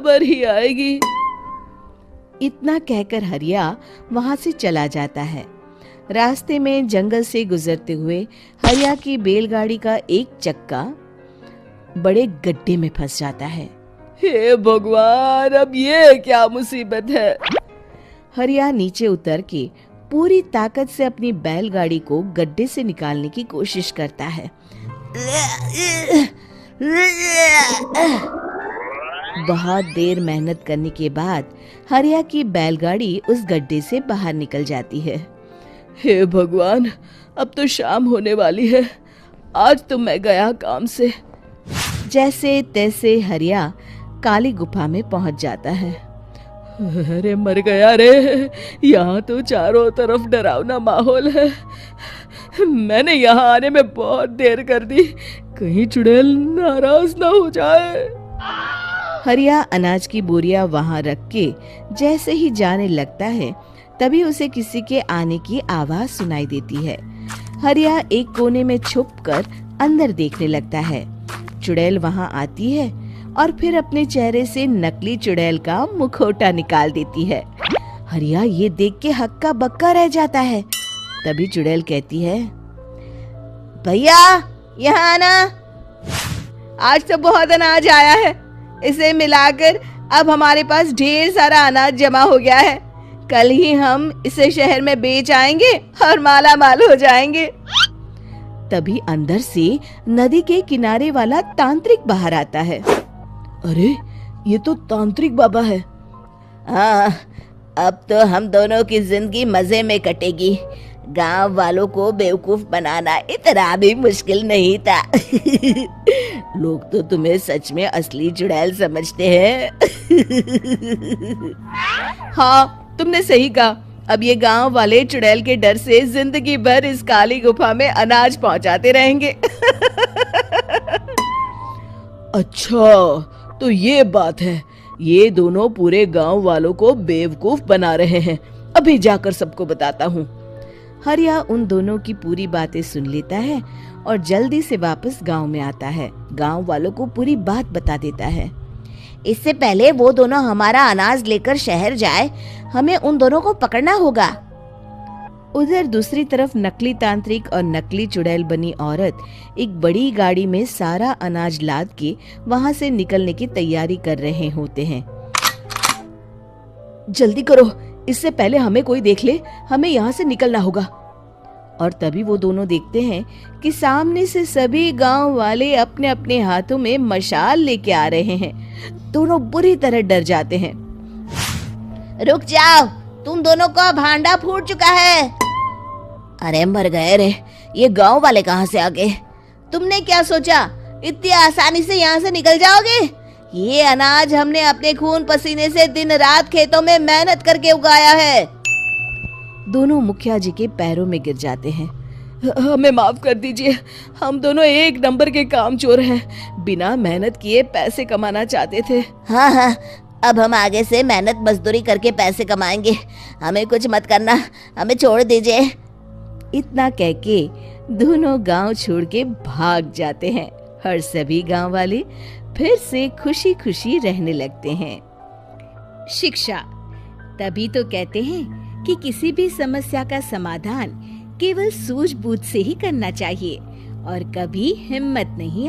बराबर ही आएगी। इतना कहकर हरिया वहां से चला जाता है। रास्ते में जंगल से गुजरते हुए हरिया की बैलगाड़ी का एक चक्का बड़े गड्ढे में फंस जाता है। हे भगवान, अब ये क्या मुसीबत है। हरिया नीचे उतर के पूरी ताकत से अपनी बैलगाड़ी को गड्ढे से निकालने की कोशिश करता है। बहुत देर मेहनत करने के बाद हरिया की बैलगाड़ी उस गड्ढे से बाहर निकल जाती है। हे भगवान, अब तो शाम होने वाली है। आज तो मैं गया काम से। जैसे तैसे हरिया काली गुफा में पहुंच जाता है। अरे मर गया रे, यहाँ तो चारों तरफ डरावना माहौल है। मैंने यहाँ आने में बहुत देर कर दी, कहीं चुड़ैल नाराज ना हो जाए। हरिया अनाज की बोरिया वहां रख के जैसे ही जाने लगता है, तभी उसे किसी के आने की आवाज सुनाई देती है। हरिया एक कोने में छुपकर अंदर देखने लगता है। चुड़ैल वहां आती है और फिर अपने चेहरे से नकली चुड़ैल का मुखौटा निकाल देती है। हरिया ये देख के हक्का बक्का रह जाता है। तभी चुड़ैल कहती है, भैया यहाँ आना, आज तो बहुत अनाज आया है। इसे मिलाकर अब हमारे पास ढेर सारा अनाज जमा हो गया है। कल ही हम इसे शहर में बेच आएंगे और माला माल हो जाएंगे। तभी अंदर से नदी के किनारे वाला तांत्रिक बाहर आता है। अरे ये तो तांत्रिक बाबा है। हाँ, अब तो हम दोनों की जिंदगी मजे में कटेगी। गांव वालों को बेवकूफ बनाना इतना भी मुश्किल नहीं था। लोग तो तुम्हें सच में असली चुड़ैल समझते हैं। हाँ, तुमने सही कहा। अब ये गांव वाले चुड़ैल के डर से जिंदगी भर इस काली गुफा में अनाज पहुंचाते रहेंगे। अच्छा, तो ये बात है। ये दोनों पूरे गांव वालों को बेवकूफ बना रहे हैं। अभी जाकर सबको बताता हूँ। हरिया उन दोनों की पूरी बातें सुन लेता है और जल्दी से वापस गांव में आता है। गांव वालों को पूरी बात बता देता है। इससे पहले वो दोनों हमारा अनाज लेकर शहर जाए, हमें उन दोनों को पकड़ना होगा। उधर दूसरी तरफ नकली तांत्रिक और नकली चुड़ैल बनी औरत एक बड़ी गाड़ी में सारा अनाज लाद के वहां से निकलने की तैयारी कर रहे होते हैं। जल्दी करो, इससे पहले हमें कोई देख ले। हमें यहाँ से निकलना होगा। और तभी वो दोनों देखते हैं कि सामने से सभी गांव वाले अपने अपने हाथों में मशाल लेके आ रहे हैं। दोनों बुरी तरह डर जाते हैं। रुक जाओ, तुम दोनों का भांडा फूट चुका है। अरे मर गए रे, ये गांव वाले कहाँ से आ गए? तुमने क्या सोचा इतनी आसानी से यहाँ से निकल जाओगे? ये अनाज हमने अपने खून पसीने से दिन रात खेतों में मेहनत करके उगाया है। दोनों मुखिया जी के पैरों में गिर जाते हैं। हमें माफ कर दीजिए, हम दोनों एक नंबर के कामचोर हैं। बिना मेहनत किए पैसे कमाना चाहते थे। हाँ, अब हम आगे से मेहनत मजदूरी करके पैसे कमाएंगे। हमें कुछ मत करना, हमें छोड़ दीजिए। इतना कह के दोनों गांव छोड़ के भाग जाते हैं और सभी गांव वाले फिर से खुशी खुशी रहने लगते हैं। शिक्षा तभी तो कहते हैं कि किसी भी समस्या का समाधान केवल सूझबूझ से ही करना चाहिए और कभी हिम्मत नहीं